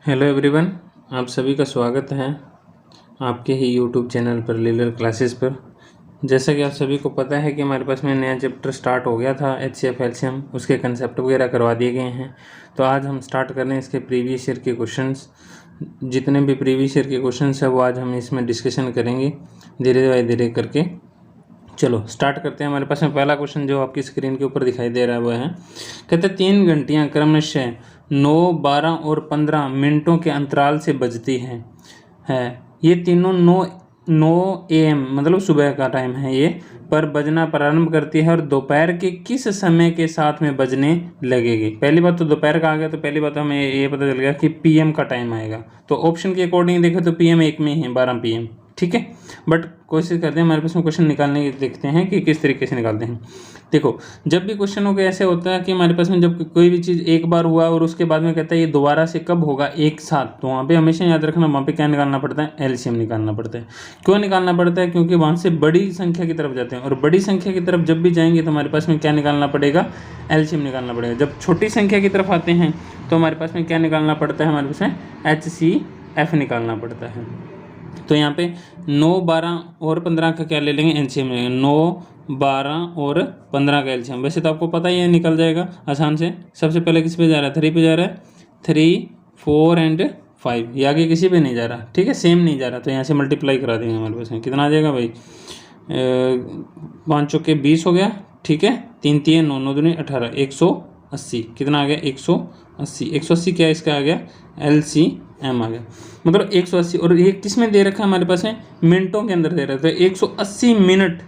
Hello everyone, आप सभी का स्वागत है आपके ही यूट्यूब चैनल पर लीलर क्लासेस पर। जैसा कि आप सभी को पता है कि हमारे पास में नया चैप्टर स्टार्ट हो गया था HCF एलसीएम, उसके कंसेप्ट वगैरह करवा दिए गए हैं। तो आज हम स्टार्ट कर रहे हैं इसके प्रीवियस ईयर के क्वेश्चंस। जितने भी प्रीवियस ईयर के क्वेश्चंस है वो आज हम इसमें डिस्कशन करेंगे धीरे धीरे करके। चलो स्टार्ट करते हैं। हमारे पास में पहला क्वेश्चन जो आपकी स्क्रीन के ऊपर दिखाई दे रहा है वो है, कहते 3 घंटियाँ क्रमशः 9, 12 और 15 मिनटों के अंतराल से बजती है। ये तीनों 9 AM मतलब सुबह का टाइम है ये, पर बजना प्रारंभ करती है और दोपहर के किस समय के साथ में बजने लगेगी। पहली बात तो दोपहर का आ गया, तो पहली बात हमें ये पता चल गया कि PM का टाइम आएगा। तो ऑप्शन के अकॉर्डिंग देखें तो PM एक में ही है, 12 PM, ठीक है। बट कोशिश करते हैं हमारे पास में क्वेश्चन निकालने की, देखते हैं कि किस तरीके से निकालते हैं। देखो, जब भी क्वेश्चनों के ऐसे होता है कि हमारे पास में जब कोई भी चीज़ एक बार हुआ और उसके बाद में कहता है ये दोबारा से कब होगा एक साथ, तो वहाँ पे हमेशा याद रखना, वहाँ पे क्या निकालना पड़ता है, एलसीएम निकालना पड़ता है। क्यों निकालना पड़ता है? क्योंकि वहाँ से बड़ी संख्या की तरफ जाते हैं, और बड़ी संख्या की तरफ जब भी जाएंगे तो हमारे पास में क्या निकालना पड़ेगा, एलसीएम निकालना पड़ेगा। जब छोटी संख्या की तरफ आते हैं तो हमारे पास में क्या निकालना पड़ता है, हमारे पास में HCF निकालना पड़ता है। तो यहाँ पे 9, 12 और 15 का क्या ले लेंगे, एलसीएम लेंगे। 9, 12 और 15 का एलसीएम वैसे तो आपको पता ही है, निकल जाएगा आसान से। सबसे पहले किस पे जा रहा है, 3 पे जा रहा है। 3, 4 एंड 5, ये आगे किसी पे नहीं जा रहा, ठीक है, सेम नहीं जा रहा। तो यहाँ से मल्टीप्लाई करा देंगे, हमारे पास में कितना आ जाएगा भाई, 5 चौके 20 हो गया, ठीक है। 3 3 9 9 दूनी 18, 180 कितना आ गया, 180। 180 क्या इसका आ गया, LCM आ गया। मतलब 180, और ये किस में दे रखा है हमारे पास है, मिनटों के अंदर दे रखा है। 180 मिनट,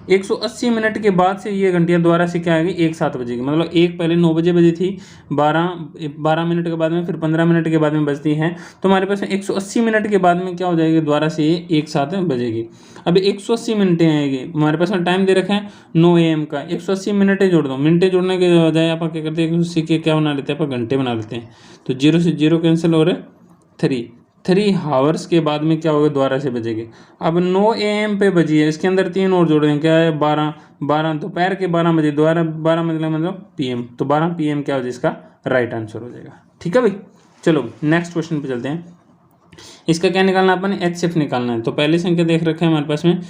180 मिनट के बाद से ये घंटियाँ दोबारा से क्या आएगी, एक साथ बजेगी। मतलब एक पहले 9 बजे बजी थी, 12 मिनट के बाद में, फिर 15 मिनट के बाद में बजती हैं। तो हमारे पास में 180 मिनट के बाद में क्या हो जाएगी, दोबारा से ये एक साथ बजेगी। अब 180 मिनटें आएगी, हमारे पास में टाइम दे रखा है 9 AM का। 180 मिनटें जोड़ दो, मिनटें जोड़ने के बजाय आप क्या करते हैं, 180 के क्या बना लेते हैं, आप घंटे बना लेते हैं। तो 0 से 0 कैंसिल हो रहे, 3 हावर्स के बाद में क्या होगा, दोबारा से बजेगी। अब 9 AM पे बजी है, इसके अंदर 3 और जोड़ दें, क्या है, 12 दोपहर के 12 बजे, दोबारा 12 मतलब PM, तो 12 PM क्या हो जाएगा, इसका राइट आंसर हो जाएगा। ठीक है भाई, चलो नेक्स्ट क्वेश्चन पे चलते हैं। इसका क्या निकालना, अपन HCF निकालना है। तो पहली संख्या देख रखे हैं हमारे पास में,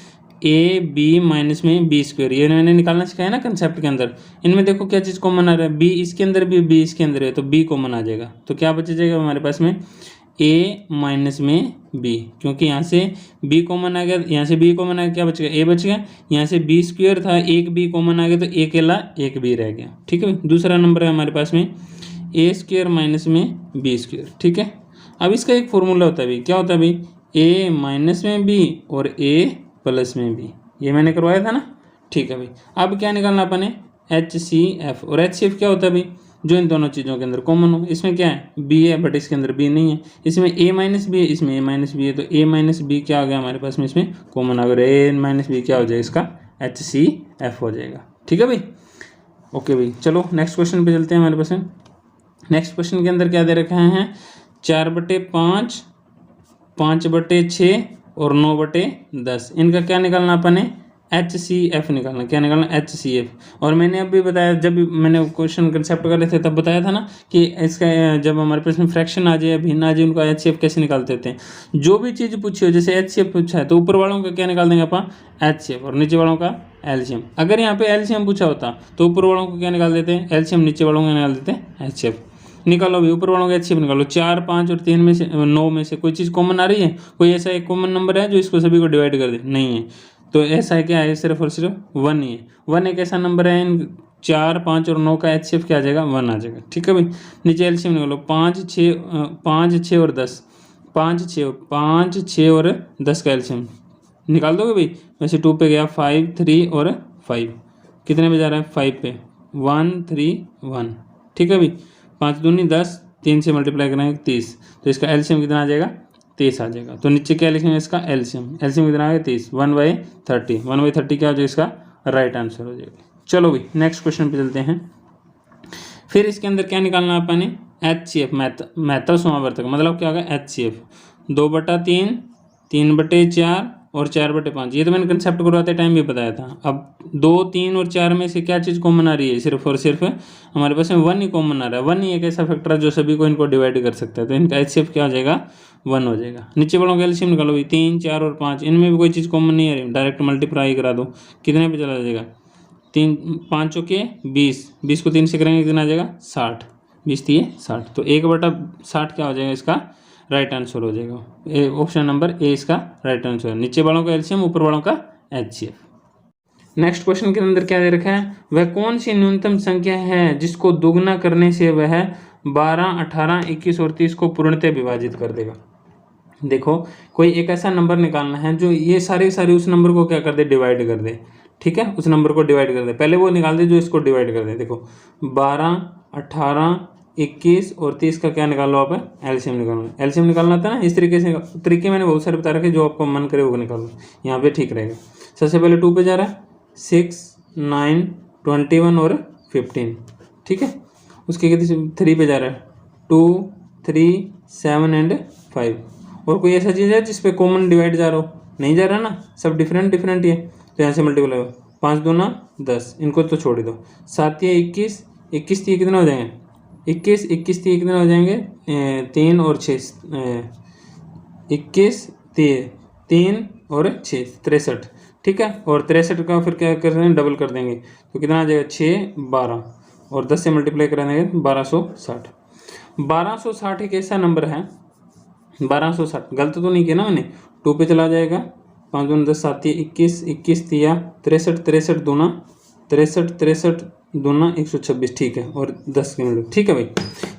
AB माइनस में B², ये मैंने निकालना सिखाया ना कंसेप्ट के अंदर। इनमें देखो क्या चीज़ कॉमन आ रहा है, B इसके अंदर भी, B इसके अंदर है, तो B कॉमन आ जाएगा। तो क्या बच जाएगा हमारे पास में, A माइनस में B, क्योंकि यहाँ से B कॉमन आ गया, यहाँ से B कॉमन आ गया, क्या बच गया, A बच गया। यहाँ से B² था, एक B कॉमन आ गया, तो A अकेला एक B रह गया। ठीक है, दूसरा नंबर है हमारे पास में A² माइनस में B², ठीक है। अब इसका एक फॉर्मूला होता है भाई, क्या होता है भाई, A माइनस में B और A प्लस में B, ये मैंने करवाया था ना। ठीक है भाई, अब क्या निकालना अपन है, HCF। और HCF क्या होता है भाई, जो इन दोनों चीज़ों के अंदर कॉमन हो। इसमें क्या है, B है, बट इसके अंदर B नहीं है। इसमें A माइनस B है, इसमें A माइनस B है, तो A माइनस B क्या हो गया हमारे पास में, इसमें कॉमन आ गया। A माइनस B क्या हो जाएगा, इसका HCF हो जाएगा। ठीक है भाई, ओके भाई। चलो नेक्स्ट क्वेश्चन पे चलते हैं। हमारे पास में नेक्स्ट क्वेश्चन के अंदर क्या दे रखा है, 4/5, 5/6 और 9/10, इनका क्या निकालना अपन है, HCF निकालना। क्या निकालना, HCF। और मैंने अभी बताया, जब मैंने क्वेश्चन कंसेप्ट कर रहे थे तब बताया था ना कि इसका जब हमारे पास में फ्रैक्शन आ जाए, भिन्न आ जाए, उनका HCF कैसे निकालते थे। जो भी चीज़ पूछी हो, जैसे HCF पूछा है तो ऊपर वालों का क्या निकाल देंगे अपन, HCF, और नीचे वालों का LCM। अगर यहाँ पे LCM पूछा होता तो ऊपर वालों को क्या निकाल देते हैं, LCM, नीचे वालों का निकाल देते हैं HCF। निकालो भी, ऊपर वालों का HCF निकालो। 4, 5 और 3 में से 9 में से कोई चीज़ कॉमन आ रही है, कोई ऐसा एक कॉमन नंबर है जो इसको सभी को डिवाइड कर दे, नहीं है। तो ऐसा है, क्या है, सिर्फ और सिर्फ 1 ही है। 1 एक ऐसा नंबर है, इन 4, 5 और 9 का HCF क्या आ जाएगा, 1 आ जाएगा। ठीक है भाई, नीचे LCM निकालो। 5, 6 और 10, 5, 6 और 10 का LCM निकाल दोगे भाई। वैसे 2 पे गया, 5, 3 और 5, कितने पे जा रहा है, 5 पे, 1, 3, 1। ठीक है भाई, 5 दूनी 10, 3 से मल्टीप्लाई करेंगे 30, तो इसका LCM कितना आ जाएगा, 30 आ जाएगा। तो नीचे क्या लिखेंगे, इसका LCM कितना आ गया, 30, 1/30, 1/30 क्या हो जाएगा, इसका राइट आंसर हो जाएगा। चलो भाई नेक्स्ट क्वेश्चन पे चलते हैं। फिर इसके अंदर क्या निकालना है अपन ने, HCF, महत्तव समावर्तक, मतलब क्या होगा, HCF 2/3, 3/4 और 4/5, ये तो मैंने कंसेप्ट करवाते टाइम भी बताया था। अब 2, 3 और 4 में से क्या चीज़ कॉमन आ रही है, सिर्फ और सिर्फ हमारे पास में 1 ही कॉमन आ रहा है। 1 ही एक ऐसा फैक्टर है जो सभी को इनको डिवाइड कर सकता है, तो इनका HCF क्या हो जाएगा, 1 हो जाएगा। नीचे वालों का एलसीएम निकालो भाई, 3, 4 और 5, इनमें भी कोई चीज़ कॉमन नहीं आ रही, डायरेक्ट मल्टीप्लाई करा दो, कितने पे चला जाएगा, 3 5 के 20, 20 को 3 से करेंगे कितना आ जाएगा, 60, 20 3 60, तो 1/60 क्या हो जाएगा, इसका राइट आंसर हो जाएगा। ऑप्शन नंबर ए इसका राइट आंसर है। नीचे वालों का एलसीएम, ऊपर वालों का HCF। नेक्स्ट क्वेश्चन के अंदर क्या दे रखा है, वह कौन सी न्यूनतम संख्या है जिसको दोगुना करने से वह 12, 18, 21 और 30 को पूर्णतः विभाजित कर देगा। देखो कोई एक ऐसा नंबर निकालना है जो ये सारे उस नंबर को क्या कर दे, डिवाइड कर दे। ठीक है, उस नंबर को डिवाइड कर दे, पहले वो निकाल दे जो इसको डिवाइड कर दे। देखो 12, 18, 21 और 30 का क्या निकालो आप, एलसीएम निकालो। एलसीएम निकालना था ना, इस तरीके मैंने बहुत सारे बता रखे, जो आपको मन करे वो निकालो, यहाँ पे ठीक रहेगा। सबसे पहले 2 पे जा रहा है, 6, 9, 21 और 15। ठीक है, उसके 3 पे जा रहा है, 2, 3, 7 एंड 5। और कोई ऐसा चीज़ है जिसपे कॉमन डिवाइड जा रहा हो, नहीं जा रहा ना, सब डिफरेंट ही है, तो यहाँ से मल्टीपल होगा। 5 दूना 10, इनको तो छोड़ दो। 7 या 21, 21 3 कितने हो जाएंगे, 21 21 3 कितने हो जाएंगे, 3 और 6, 21 3 और 6 63। ठीक है, और 63 का फिर क्या कर रहे हैं, डबल कर देंगे, तो कितना आ जाएगा, 6 12 और 10 से मल्टीप्लाई करा देंगे 1260। 1260 एक ऐसा नंबर है, 1260 गलत तो नहीं किया ना मैंने, 2 पे चला जाएगा, 5 दूना 10, 7 21 21 3 63 63 दूना 63 63 दूना 126। ठीक है, और 10 के मिनट। ठीक है भाई,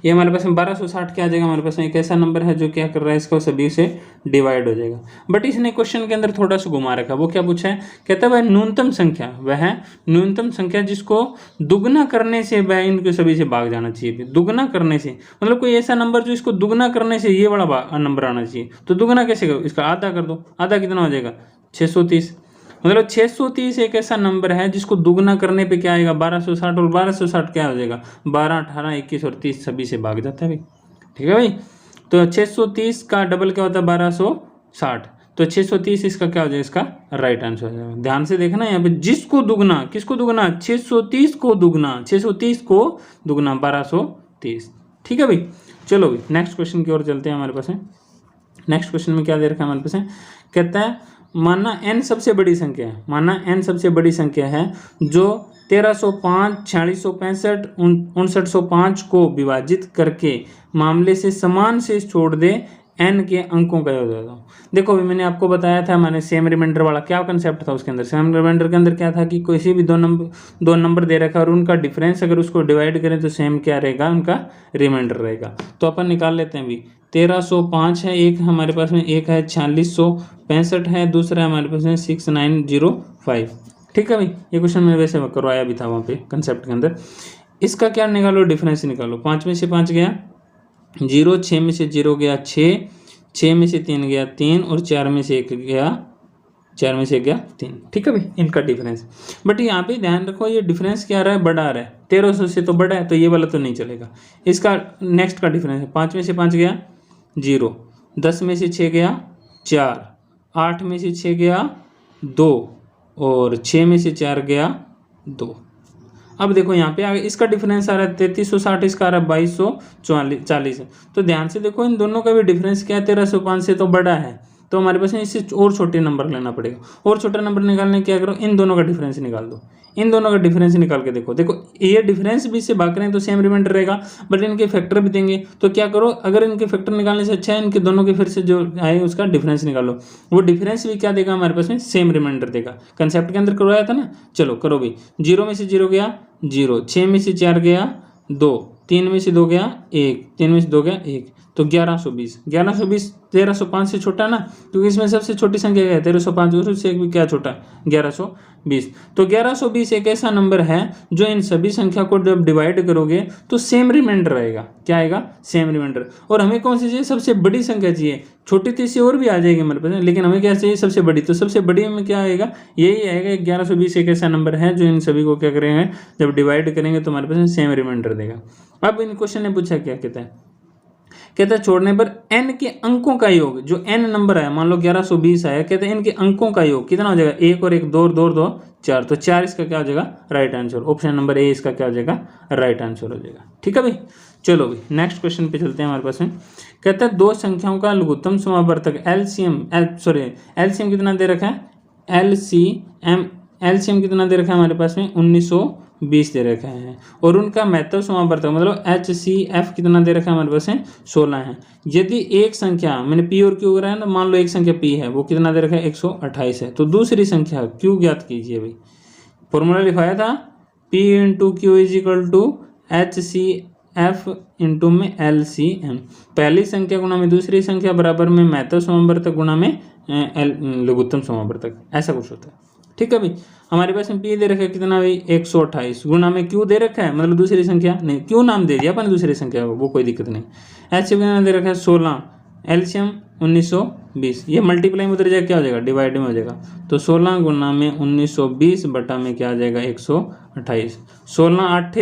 ये हमारे पास में 1260 क्या आ जाएगा, हमारे पास में एक ऐसा नंबर है जो क्या कर रहा है, इसको सभी से डिवाइड हो जाएगा। बट इसने क्वेश्चन के अंदर थोड़ा सा घुमा रखा, वो क्या पूछा है, कहता है वह न्यूनतम संख्या, वह न्यूनतम संख्या जिसको दुगना करने से वह इनको सभी से भाग जाना चाहिए। दुगना करने से मतलब कोई ऐसा नंबर जो इसको दुगना करने से ये वाला नंबर आना चाहिए। तो दुगना कैसे करो, इसका आधा कर दो, आधा कितना हो जाएगा, 630। मतलब 630 एक ऐसा नंबर है जिसको दुगना करने पे क्या आएगा, 1260, और 1260 क्या हो जाएगा, 12, 18, 21 और 30 सभी से भाग जाता है भाई। ठीक है भाई, तो 630 का डबल क्या होता है, 1260, तो 630 इसका क्या हो जाएगा, इसका राइट आंसर हो जाएगा। ध्यान से देखना यहाँ पे, जिसको दुगना, किसको दुगना, 630 को दुगना, 630 को दुगना 1230। ठीक है भाई, चलो भाई नेक्स्ट क्वेश्चन की ओर चलते हैं। हमारे पास है नेक्स्ट क्वेश्चन में क्या दे रखा है हमारे पास है, कहता है माना n सबसे बड़ी संख्या है, माना n सबसे बड़ी संख्या है जो 1305, 4665, 5905 को विभाजित करके मामले से समान शेष छोड़ दे n के अंकों का योग देता हूँ। देखो अभी मैंने आपको बताया था, मैंने सेम रिमाइंडर वाला क्या कंसेप्ट था उसके अंदर। सेम रिमाइंडर के अंदर क्या था कि किसी भी दो नंबर दे रखा है और उनका डिफरेंस अगर उसको डिवाइड करें तो सेम क्या रहेगा, उनका रिमाइंडर रहेगा। तो अपन निकाल लेते हैं अभी, 1305 है एक हमारे पास में, एक है 4665 है, दूसरा हमारे पास में 6905। ठीक है भाई, ये क्वेश्चन मैंने वैसे करवाया भी था वहाँ पे कंसेप्ट के अंदर। इसका क्या निकालो, डिफरेंस निकालो। 5 में से 5 गया 0, 6 में से 0 गया 6, 6 में से 3 गया 3 और 4 में से 1 गया 4 में से 1 गया 3। ठीक है भाई, इनका डिफरेंस। बट यहाँ पे ध्यान रखो, ये डिफरेंस क्या आ रहा है, बड़ा आ रहा है, 1300 से तो बड़ा है, तो ये वाला तो नहीं चलेगा। इसका नेक्स्ट का डिफरेंस है, 5 में से 5 गया 0, 10 में से 6 गया 4, 8 में से 6 गया 2 और 6 में से 4 गया 2। अब देखो यहाँ पे इसका डिफरेंस आ रहा है 3360, इसका आ रहा है 2240। तो ध्यान से देखो, इन दोनों का भी डिफरेंस क्या है, 1305 से तो बड़ा है, तो हमारे पास इससे और छोटे नंबर लेना पड़ेगा। और छोटा नंबर निकालने क्या करो, इन दोनों का डिफरेंस निकाल दो। इन दोनों का डिफरेंस निकाल के देखो, देखो ये डिफरेंस भी से भाग रहे हैं तो सेम रिमाइंडर रहेगा, बट इनके फैक्टर भी देंगे। तो क्या करो, अगर इनके फैक्टर निकालने से अच्छा है इनके दोनों के फिर से जो आए उसका डिफरेंस निकालो। वो डिफरेंस भी क्या देगा हमारे पास में, सेम रिमाइंडर देगा। कंसेप्ट के अंदर करवाया था ना, चलो करो भाई। 0 में से 0 गया 0, 6 में से 4 गया 2, 3 में से 2 गया 1, 3 में से 2 गया 1, तो 1120। 1120 1305 से छोटा ना, क्योंकि इसमें सबसे छोटी संख्या क्या है, 1305, उससे एक भी क्या छोटा, 1120। तो 1120 एक ऐसा नंबर है जो इन सभी संख्या को जब डिवाइड करोगे तो सेम रिमाइंडर आएगा। क्या आएगा, सेम रिमाइंडर। और हमें कौन सी चाहिए, सबसे बड़ी संख्या चाहिए। छोटी तीसरी और भी आ जाएगी हमारे पास, लेकिन हमें क्या चाहिए, सबसे बड़ी। तो सबसे बड़ी में क्या आएगा, यही आएगा। 1120 एक ऐसा नंबर है जो इन सभी को क्या करेंगे, जब डिवाइड करेंगे तो हमारे पास सेम रिमाइंडर देगा। अब इन क्वेश्चन ने पूछा क्या कहता है, कहता है छोड़ने पर n के अंकों का योग, जो n नंबर है मान लो 1120 आया, कहते हैं इनके अंकों का योग कितना हो जाएगा, 1 और 1 2 और 2 और 2 4, तो 4 इसका क्या हो जाएगा right answer. Option number A इसका क्या हो जाएगा राइट आंसर हो जाएगा। ठीक है भाई, चलो भाई नेक्स्ट क्वेश्चन पे चलते हैं हमारे पास में। कहता है दो संख्याओं का लघुत्तम समावर्तक एलसीएम कितना दे रखा है, एलसीएम कितना दे रखा है हमारे पास में 1920 दे रखा है, और उनका महत्व समावर्तक मतलब HCF कितना दे रखा है हमारे पास में 16 है। यदि एक संख्या मैंने P और Q रहा है ना, मान लो एक संख्या P है वो कितना दे रखा है 128 है, तो दूसरी संख्या Q ज्ञात कीजिए भाई। फॉर्मूला लिखाया था P into q is equal to HCF into में LCM, पहली संख्या गुणा में दूसरी संख्या बराबर में महत्व समावर्तक गुणा में लघुत्तम समावर्तक, ऐसा कुछ होता है। ठीक है भाई, हमारे पास में P दे रखा है कितना भाई 128 गुणा में Q दे रखा है मतलब दूसरी संख्या, नहीं Q नाम दे दिया अपन दूसरी संख्या को, वो कोई दिक्कत नहीं। HCF कितना दे रखा है 16, LCM 1920, ये मल्टीप्लाई में उतर जाएगा क्या हो जाएगा डिवाइड में हो जाएगा, तो 16 गुणा में 1920 बटा में क्या आ जाएगा 128, 16 8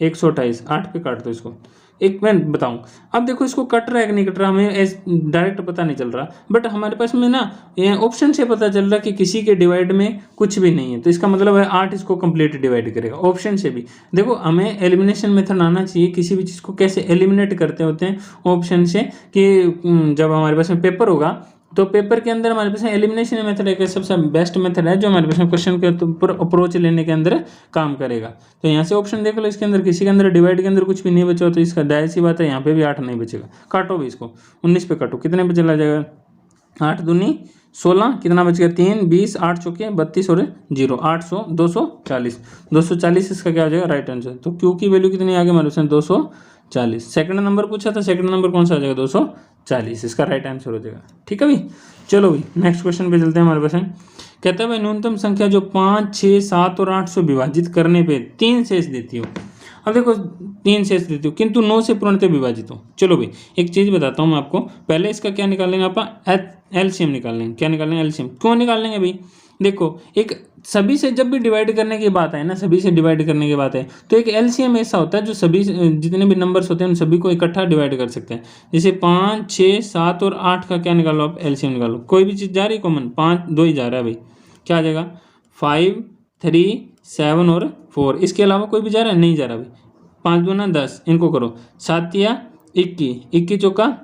128, 8 पे काट दो इसको। एक मैं बताऊं, अब देखो इसको कट रहा है कि नहीं कट रहा हमें डायरेक्ट पता नहीं चल रहा, बट हमारे पास में ना ऑप्शन से पता चल रहा कि किसी के डिवाइड में कुछ भी नहीं है, तो इसका मतलब है 8 इसको कंप्लीट डिवाइड करेगा। ऑप्शन से भी देखो हमें एलिमिनेशन मेथड आना चाहिए, किसी भी चीज़ को कैसे एलिमिनेट करते होते हैं ऑप्शन से, कि जब हमारे पास में पेपर होगा तो पेपर के अंदर हमारे पास एलिमिनेशन मेथड एक सबसे बेस्ट मेथड है जो हमारे पास क्वेश्चन के ऊपर अप्रोच लेने के अंदर काम करेगा। तो यहाँ से ऑप्शन देख लो, इसके अंदर किसी के अंदर डिवाइड के अंदर कुछ भी नहीं बचा, तो इसका दायरे सी बात है यहाँ पे भी 8 नहीं बचेगा। काटो भी इसको 19 पे काटो, कितने पे चला जाएगा 8 दूनी 16, कितना बच गया 3 20 8 चौके 32 और 0 800 240 इसका क्या हो जाएगा राइट आंसर। तो क्यू की वैल्यू कितनी आ गई हमारे पास 240। सेकंड नंबर पूछा था, सेकंड नंबर कौन सा आ जाएगा 240, इसका राइट आंसर हो जाएगा। ठीक है भाई, चलो भाई नेक्स्ट क्वेश्चन पे चलते हैं हमारे पास है। कहता है भाई न्यूनतम संख्या जो 5 6 7 और 8 से विभाजित करने पे 3 शेष देती हो। अब देखो 3 शेष देती हो किंतु 9 से पूर्णतः विभाजित हो। चलो भाई एक चीज़ बताता हूँ मैं आपको, पहले इसका क्या निकाल लेंगे आप एलसीएम निकाल लेंगे। क्या निकाल लेंगे एलसीएम, क्यों निकाल लेंगे भाई, देखो एक सभी से जब भी डिवाइड करने की बात है ना, सभी से डिवाइड करने की बात है तो एक एलसीएम ऐसा होता है जो सभी जितने भी नंबर्स होते हैं उन सभी को इकट्ठा डिवाइड कर सकते हैं। जैसे 5 6 7 और 8 का क्या निकालो आप एलसीएम निकालो, कोई भी चीज़ जा रही कॉमन 5 2 ही जा रहा है भाई, क्या आ जाएगा 5 3 7 और 4, इसके अलावा कोई भी जा रहा है नहीं जा रहा भाई। 5 दूना 10, इनको करो 7 या 21 चौका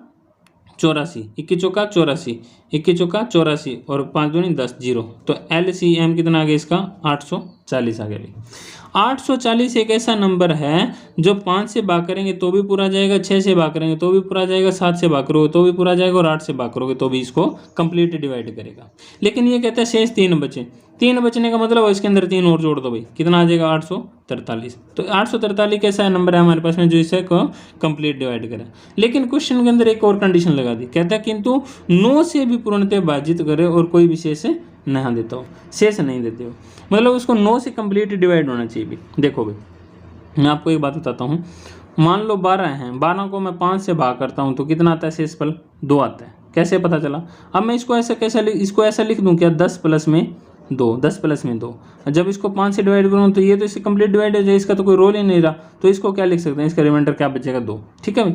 84, 21 चौका 84, 21 चौका 84 और 5 दूनी 10 0, तो LCM कितना आ गया इसका 840 आ गया भाई। 840 एक ऐसा नंबर है जो 5 से भाग करेंगे तो भी पूरा जाएगा, 6 से भाग करेंगे तो भी पूरा जाएगा, 7 से भाग करोगे तो भी पूरा जाएगा और 8 से भाग करोगे तो भी इसको कंप्लीट डिवाइड करेगा। लेकिन ये कहता है शेष 3 बचे, 3 बचने का मतलब इसके अंदर 3 और जोड़ दो भाई, कितना आ जाएगा 843। तो 843 कैसा नंबर है हमारे पास में जो इसे को कंप्लीट डिवाइड करे। लेकिन क्वेश्चन के अंदर एक और कंडीशन लगा दी, कहता है किंतु 9 से भी पूर्णतः विभाजित करे और कोई भी शेष नहीं देता हो, शेष नहीं देते हो, मतलब उसको 9 से कंप्लीट डिवाइड होना चाहिए भी। देखो भाई मैं आपको एक बात बताता हूँ, मान लो 12 हैं, 12 को मैं 5 से भाग करता हूँ तो कितना आता है शेषफल 2 आता है। कैसे पता चला, अब मैं इसको ऐसा लिख दूँ क्या 10 प्लस में 2, 10 प्लस में 2, जब इसको 5 से डिवाइड करूँ तो ये तो इससे कंप्लीट डिवाइड हो जाए, इसका तो कोई रोल ही नहीं रहा, तो इसको क्या लिख सकते हैं, इसका रिमाइंडर क्या बचेगा 2। ठीक है भाई,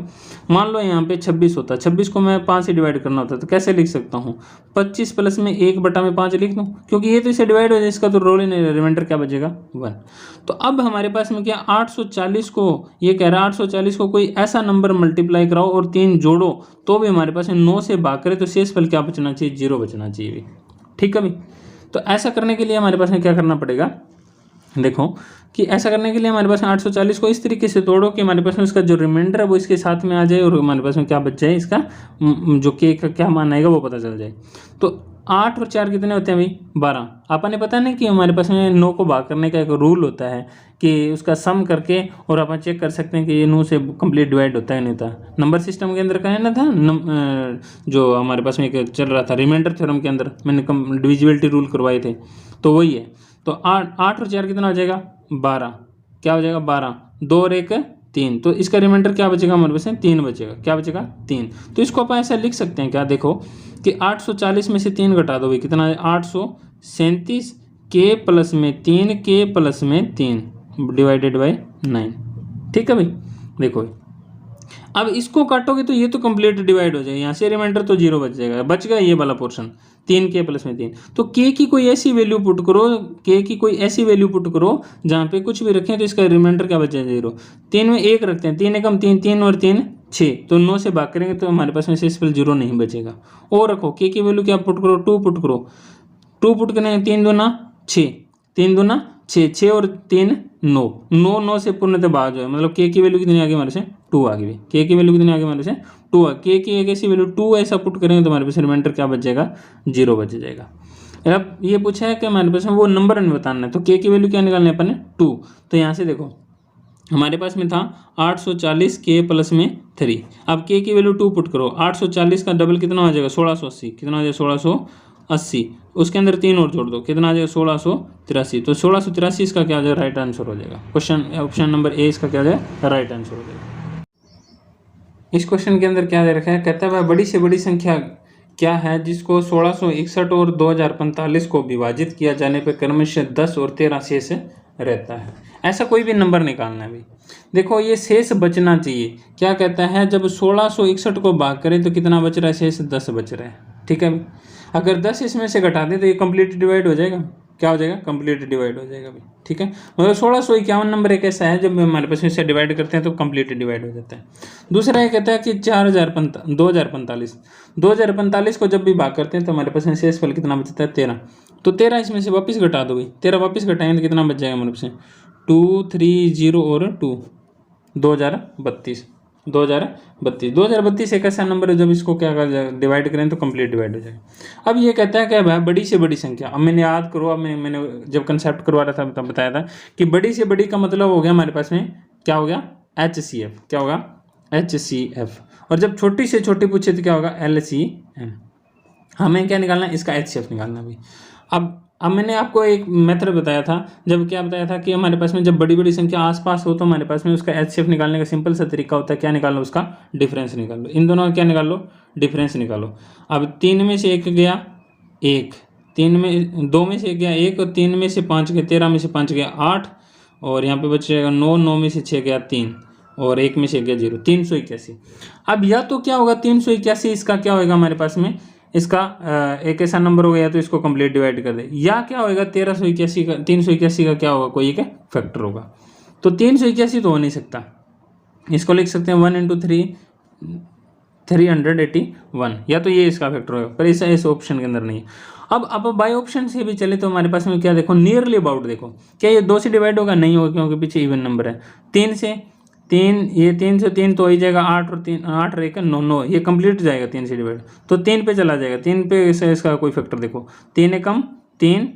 मान लो यहाँ पे 26 होता है, 26 को मैं 5 से डिवाइड करना होता है तो कैसे लिख सकता हूँ 25 प्लस में 1 बटा में 5 लिख दूँ, क्योंकि ये तो इससे डिवाइड हो जाए, इसका तो रोल ही नहीं रहा, रिमाइंडर क्या बचेगा 1। तो अब हमारे पास में क्या 840 को ये कह रहा है 840 को कोई ऐसा नंबर मल्टीप्लाई कराओ और 3 जोड़ो तो भी हमारे पास 9 से भाग करे तो शेषफल क्या बचना चाहिए 0 बचना चाहिए। ठीक है भाई, तो ऐसा करने के लिए हमारे पास में क्या करना पड़ेगा, देखो कि ऐसा करने के लिए हमारे पास 840 को इस तरीके से तोड़ो कि हमारे पास में इसका जो रिमाइंडर है वो इसके साथ में आ जाए और हमारे पास में क्या बच जाए, इसका जो के का क्या मान आएगा वो पता चल जाए। तो 8 और 4 कितने होते हैं भाई 12। आपने पता नहीं कि हमारे पास में 9 को भाग करने का एक रूल होता है कि उसका सम करके और अपन चेक कर सकते हैं कि ये 9 से कंप्लीट डिवाइड होता है नहीं था। नंबर सिस्टम के अंदर का है ना था जो हमारे पास में एक चल रहा था रिमाइंडर थ्योरम के अंदर मैंने डिविजिबिलिटी रूल करवाए थे, तो वही है। तो 8 और 4 कितना हो जाएगा 12, क्या हो जाएगा 12, 2 और 1 3, तो इसका रिमाइंडर क्या बचेगा हमारे पास 3 बचेगा, क्या बचेगा 3। तो इसको अपन ऐसा लिख सकते हैं क्या, देखो कि 840 में से 3 घटा दो भाई, कितना है 837 के प्लस में 3 के प्लस में 3 डिवाइडेड बाई 9। ठीक है भाई, देखो अब इसको काटोगे तो ये तो कंप्लीट डिवाइड हो जाएगा, यहाँ से रिमाइंडर तो 0 बच जाएगा, बच गया ये वाला पोर्शन 3k प्लस में 3। तो k की कोई ऐसी वैल्यू पुट करो, k की कोई ऐसी वैल्यू पुट करो जहाँ पे कुछ भी रखें तो इसका रिमाइंडर क्या बच जाए 0। 3 में 1 रखते हैं, 3 एकम 3, 3 और 3 6, तो 9 से भाग करेंगे तो हमारे पास में शेष 0 नहीं बचेगा। और रखो k की वैल्यू क्या पुट करो, 2 पुट करो, 2 पुट करें 3 दूना 6, 3 दूना 6, 6 और 3 9, 9 9 से पूर्णतः भाग जो है, मतलब k की वैल्यू कितनी आ गई हमारे से 2 आ गई। k की वैल्यू कितनी आ गई हमारे से 2 आ, k की एक ऐसी वैल्यू 2 ऐसा पुट करेंगे तो हमारे पास रिमाइंडर क्या बच जाएगा 0 बच जाएगा। अब ये पूछा है कि हमारे पास में वो नंबर नहीं बताना है, तो k की वैल्यू क्या निकालनी है अपन ने 2। तो यहाँ से देखो हमारे पास में था 840 k प्लस में 3। अब k की वैल्यू 2 पुट करो, 840 का डबल कितना हो जाएगा 1680, कितना हो जाएगा 1680, उसके अंदर 3 और जोड़ दो, कितना आ जाएगा 1683। तो 1683 इसका क्या हो जाएगा राइट आंसर हो जाएगा। क्वेश्चन ऑप्शन नंबर ए इसका क्या हो जाएगा राइट आंसर हो जाएगा। इस क्वेश्चन के अंदर क्या दे रखा है, कहता है बड़ी से बड़ी संख्या क्या है जिसको 1661 और 2045 को विभाजित किया जाने पर क्रमशः 10 और 13 शेष रहता है। ऐसा कोई भी नंबर निकालना है। भी देखो ये शेष बचना चाहिए, क्या कहता है जब 1661 को भाग करें तो कितना बच रहा है शेष 10 बच रहा है। ठीक है, अगर 10 इसमें से घटा दें तो ये कंप्लीट डिवाइड हो जाएगा, क्या हो जाएगा कंप्लीट डिवाइड हो जाएगा भी। ठीक है, मतलब 1651 नंबर एक ऐसा है जब हमारे पास इससे डिवाइड करते हैं तो कंप्लीट डिवाइड हो जाता है। दूसरा ये कहता है कि 2045 को जब भी भाग करते हैं तो हमारे पास शेष फल कितना बचता है 13। तो 13 इसमें से वापस घटा दो भाई, 13 वापस घटाएंगे तो कितना बच जाएगा हमारे पास 230 और 2 2032 एक ऐसा नंबर है जब इसको क्या कर जाएगा डिवाइड करें तो कंप्लीट डिवाइड हो जाएगा। अब ये कहता है कि भाई बड़ी से बड़ी संख्या, अब मैंने याद करो, अब मैंने जब कंसेप्ट करवा रहा था तब बताया था कि बड़ी से बड़ी का मतलब हो गया हमारे पास में क्या हो गया HCF, क्या होगा HCF, और जब छोटी से छोटी पूछे तो क्या होगा LCM। हमें क्या निकालना है इसका HCF निकालना भी। अब मैंने आपको एक मेथड बताया था, जब क्या बताया था कि हमारे पास में जब बड़ी बड़ी संख्या आसपास हो तो हमारे पास में उसका HCF निकालने का सिंपल सा तरीका होता है, क्या निकाल लो उसका डिफरेंस निकाल लो। इन दोनों का क्या निकाल लो डिफरेंस निकालो। अब 3 में से 1 गया 1, 3 में 2 में से 1 गया 1 और 3 में से 5 गया 13 में से 5 गया 8 और यहाँ पे बच जाएगा 9, 9 में से 6 गया 3 और 1 में से 1 गया 0, 381। अब या तो क्या होगा 381 इसका क्या होगा हमारे पास में इसका एक ऐसा नंबर हो गया तो इसको कंप्लीट डिवाइड कर दे, या क्या होगा 1381 का 381 का क्या होगा कोई एक फैक्टर होगा। तो 381 तो हो नहीं सकता, इसको लिख सकते हैं 1 × 3 381, या तो ये इसका फैक्टर होगा, पर ऐसा इस ऑप्शन के अंदर नहीं है। अब बाय ऑप्शन से भी चले तो हमारे पास में क्या देखो नियरली अबाउट देखो, क्या ये 2 से डिवाइड होगा नहीं होगा क्योंकि पीछे इवन नंबर है। 3 से 3 तो हो ही जाएगा 8 और 3 8 रहेगा 9 9, ये कंप्लीट जाएगा 3 से डिवाइड, तो 3 पे चला जाएगा, 3 पे इसका कोई फैक्टर देखो 3 एकम 3,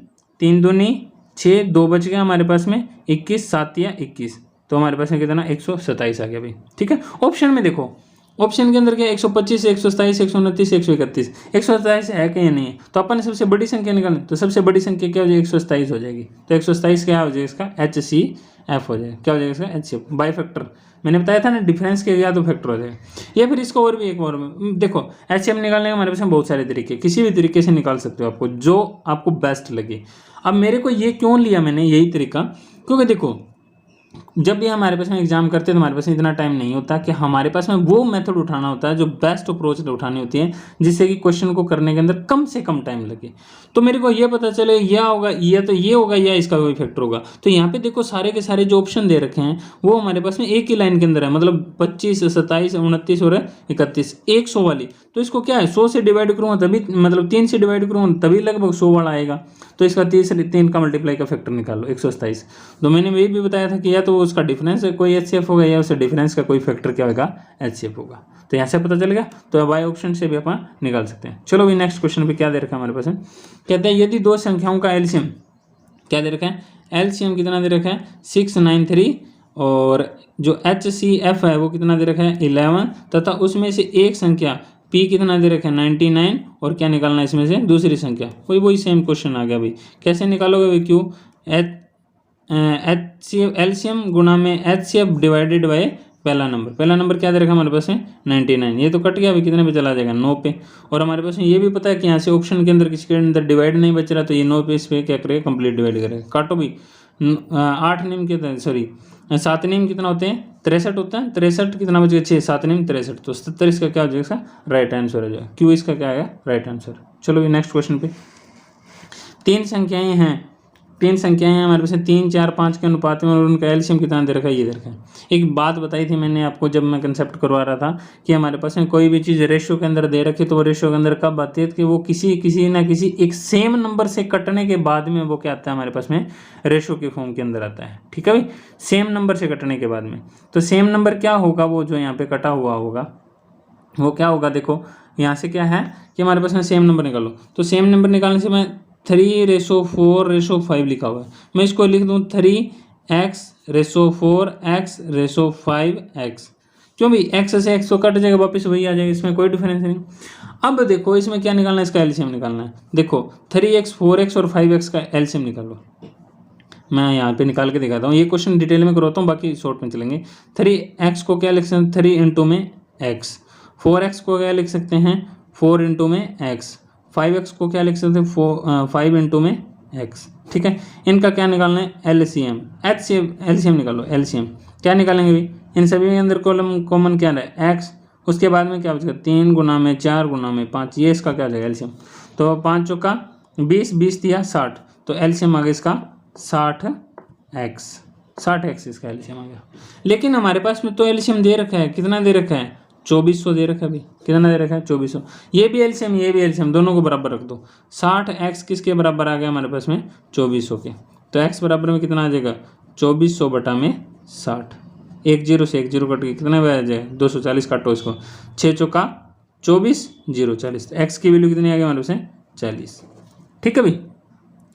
3 दूनी 6, 2 बच गया हमारे पास में 21, 7 या 21, तो हमारे पास में कितना 127 आ गया भाई। ठीक है, ऑप्शन में देखो, ऑप्शन के अंदर क्या 125, 127, 129, 131, 127 है कि नहीं है, तो अपन ने सबसे बड़ी संख्या निकालनी, तो सबसे बड़ी संख्या क्या हो जाएगी 127 हो जाएगी, तो 127 क्या हो जाएगा इसका HCF हो जाएगा, क्या हो जाएगा इसका HCF बाई फैक्टर। मैंने बताया था ना डिफरेंस के गया तो फैक्टर हो जाएगा, या फिर इसको और भी एक और देखो HCF निकालने के हमारे पास बहुत सारे तरीके, किसी भी तरीके से निकाल सकते हो आपको जो आपको बेस्ट लगे। अब मेरे को ये क्यों लिया मैंने यही तरीका, क्योंकि देखो जब भी हमारे पास में एग्जाम करते हैं तो हमारे पास इतना टाइम नहीं होता कि हमारे पास में वो मेथड उठाना होता है जो बेस्ट अप्रोच उठानी होती है जिससे कि क्वेश्चन को करने के अंदर कम से कम टाइम लगे। तो मेरे को ये पता चले या होगा या तो ये होगा या इसका कोई फैक्टर होगा। तो यहाँ पे देखो सारे के सारे जो ऑप्शन दे रखे हैं वो हमारे पास में एक ही लाइन के अंदर है, मतलब 25, 27, 29 और 31, 100 वाली। तो इसको क्या है 100 से डिवाइड करूँगा तभी, मतलब 3 से डिवाइड करूँगा तभी लगभग 100 वाला आएगा। तो इसका 3 का मल्टीप्लाई का फैक्टर निकालो 127। तो मैंने वही भी बताया था कि या तो उसका डिफरेंस कोई HCF होगा या उससे डिफरेंस का कोई फैक्टर क्या होगा HCF होगा। तो यहाँ से पता चल गया, तो वाई ऑप्शन से भी अपन निकाल सकते हैं। चलो भाई नेक्स्ट क्वेश्चन पे क्या दे रखा है हमारे पास है, कहते हैं यदि दो संख्याओं का एलसीएम क्या दे रखा है, एलसीएम कितना दे रखा है 693 और जो HCF है वो कितना दे रखा है 11, तथा उसमें से एक संख्या P कितना दे रखा है 99 और क्या निकालना है इसमें से दूसरी संख्या। वही सेम क्वेश्चन आ गया भाई, कैसे निकालोगे भाई क्यों एलसीएम गुणा में HCF डिवाइडेड बाय पहला नंबर क्या दे रखा है हमारे पास है 99, ये तो कट गया भाई कितने पे चला जाएगा 9 पे। और हमारे पास ये भी पता है कि यहाँ से ऑप्शन के अंदर किसी के अंदर डिवाइड नहीं बच रहा, तो ये 9 पे इस पे क्या करेगा कंप्लीट डिवाइड करेगा। काटो भी 8 निम के सॉरी सात नियम कितना होते हैं, 63 होता है, 63 कितना बच गया 6, सात नियम 63, तो 77 इसका क्या हो जाएगा, इसका राइट आंसर हो जाएगा, क्यों इसका क्या आएगा राइट आंसर। चलो ये नेक्स्ट क्वेश्चन पे, तीन संख्याएं हैं हमारे पास 3, 4, 5 के अनुपात में और उनका एलसीएम कितना दे रखा है, ये दे रखा है। एक बात बताई थी मैंने आपको जब मैं कंसेप्ट करवा रहा था कि हमारे पास में कोई भी चीज़ रेशियो के अंदर दे रखी तो वो रेशियो के अंदर कब आती है कि वो किसी ना किसी एक सेम नंबर से कटने के बाद में वो क्या आता है हमारे पास में रेशियो के फॉर्म के अंदर आता है। ठीक है भाई, सेम नंबर से कटने के बाद में, तो सेम नंबर क्या होगा, वो जो यहाँ पे कटा हुआ होगा वो क्या होगा, देखो यहाँ से क्या है कि हमारे पास में सेम नंबर निकालो, तो सेम नंबर निकालने से मैं 3:4:5 लिखा हुआ है, मैं इसको लिख दूँ 3x/4x/5x, क्यों भाई x से x तो कट जाएगा, वापस वही आ जाएगा, इसमें कोई डिफरेंस नहीं। अब देखो इसमें क्या निकालना है, इसका एलसीएम निकालना है। देखो 3x 4x और 5x का एलसीएम निकालो, मैं यहाँ पे निकाल के दिखाता हूँ, ये क्वेश्चन डिटेल में करवाता हूँ, बाकी शॉर्ट में चलेंगे। 3x को क्या लिख सकते हैं, 3 इंटू में x, 4x को क्या लिख सकते हैं 4 इंटू में x, 5x को क्या लिख सकते हैं 5 इंटू में x। ठीक है, इनका क्या निकालना है एलसीएम, एलसीएम निकालो, एलसीएम क्या निकालेंगे भाई, इन सभी के अंदर कॉलम कॉमन क्या है x, उसके बाद में क्या बचेगा 3 गुना में 4 गुना में 5, ये इसका क्या हो जाएगा एलसीएम, तो 5 चौका 20, 20 दिया 60, तो एलसीएम आ गया इसका 60x इसका एलसीएम आ गया। लेकिन हमारे पास में तो एलसीएम दे रखा है, कितना दे रखा है 2400 दे रखा है भाई, कितना दे रखा है 2400, ये भी एलसीएम दोनों को बराबर रख दो, 60x किसके बराबर आ गया हमारे पास में 2400 के, तो x बराबर में कितना आ जाएगा 2400 बटा में 60, 1 0 से 1 0 कट के कितना आ जाएगा 240, काटो इसको 6 चौका 24 0 40, तो x की वैल्यू कितनी आ गई हमारे पास में 40। ठीक है भाई,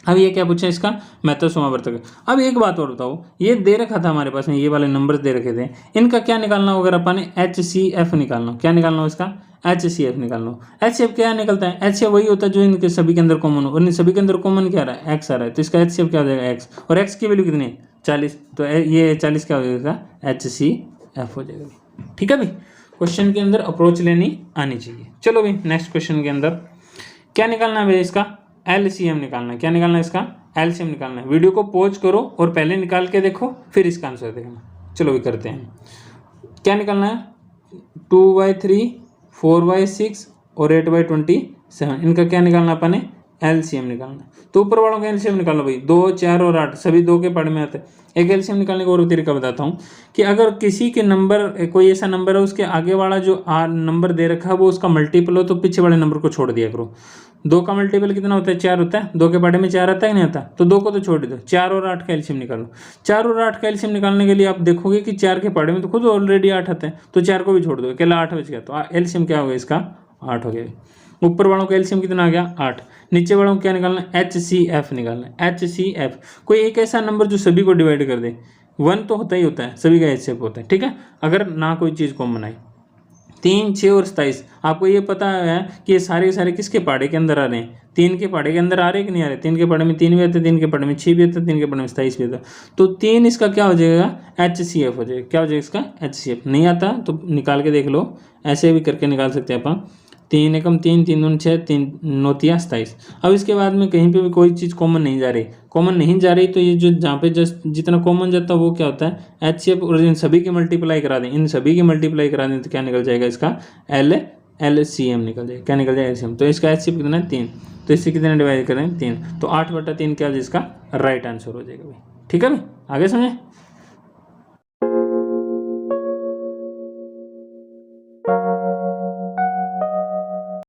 अब ये क्या पूछा इसका मेथड समावर्तक। अब एक बात और बताओ, ये दे रखा था हमारे पास में, ये वाले नंबर दे रखे थे, इनका क्या निकालना होगा, अपन ने HCF निकालना, क्या निकालना हो इसका HCF निकालना हो। HCF क्या निकलता है, HCF वही होता है जो इनके सभी के अंदर कॉमन हो, और इन सभी के अंदर कॉमन क्या आ रहा है x आ रहा है, तो इसका HCF क्या हो जाएगा x, और x की वैल्यू कितनी है 40, तो ये 40 क्या हो जाएगा HCF हो जाएगा। ठीक है भाई, क्वेश्चन के अंदर अप्रोच लेनी आनी चाहिए। चलो भाई नेक्स्ट क्वेश्चन के अंदर क्या निकालना है भाई, इसका एलसीएम निकालना है, क्या निकालना है इसका एलसीएम निकालना है। वीडियो को पॉज करो और पहले निकाल के देखो, फिर इसका आंसर देखना। चलो भी करते हैं, क्या निकालना है 2/3 4/6 और 8/27, इनका क्या निकालना अपन ने एलसीएम निकालना है। तो ऊपर वालों का एलसीएम निकालो भाई, 2 4 और 8 सभी 2 के पढ़ में आते हैं। एक एलसीएम निकालने का और तरीका बताता हूँ कि अगर किसी के नंबर कोई ऐसा नंबर है उसके आगे वाला जो नंबर दे रखा है वो उसका मल्टीपल हो, तो पीछे वाले नंबर को छोड़ दिया करो। 2 का मल्टीपल कितना होता है 4 होता है, 2 के पढ़े में 4 आता है नहीं आता, तो 2 को तो छोड़ दो, 4 और 8 का एलसीएम निकालो। 4 और 8 का एलसीएम निकालने के लिए आप देखोगे कि 4 के पढ़े में तो खुद ऑलरेडी 8 आता है, तो 4 को भी छोड़ दो, अकेला 8 बच गया, तो एलसीएम क्या हो गया इसका 8 हो गया। ऊपर वालों का एलसीएम कितना आ गया 8, नीचे वालों को क्या निकालना है HCF निकालना है। HCF कोई एक ऐसा नंबर जो सभी को डिवाइड कर दे, 1 तो होता ही होता है, सभी का HCF होता है। ठीक है, अगर ना कोई चीज़ कॉमन आई, 3 6 और 27, आपको ये पता है कि ये सारे के सारे किसके पहाड़े के अंदर आ रहे हैं, 3 के पहाड़े के अंदर आ रहे हैं कि नहीं आ रहे। 3 के पहाड़े में 3 भी आता है, 3 के पहाड़े में 6 भी आता है, 3 के पहाड़े में 27 भी आता है, तो 3 इसका क्या हो जाएगा HCF हो जाएगा। क्या हो जाएगा इसका HCF, नहीं आता तो निकाल के देख लो, ऐसे भी करके निकाल सकते हैं अपन। 3 एकम 3 3 दूनी 6 3 9 27। अब इसके बाद में कहीं पे भी कोई चीज़ कॉमन नहीं जा रही, तो ये जो जहाँ पे जस्ट जितना कॉमन जाता है वो क्या होता है HCF, और इन सभी की मल्टीप्लाई करा दें, तो क्या निकल जाएगा इसका LCM निकल जाएगा। क्या निकल जाएगा LCM, तो इसका HCF कितना है 3, तो इससे कितना डिवाइड करें 3, तो 8/3 क्या इसका राइट आंसर हो जाएगा भाई। ठीक है भाई, आगे समझे।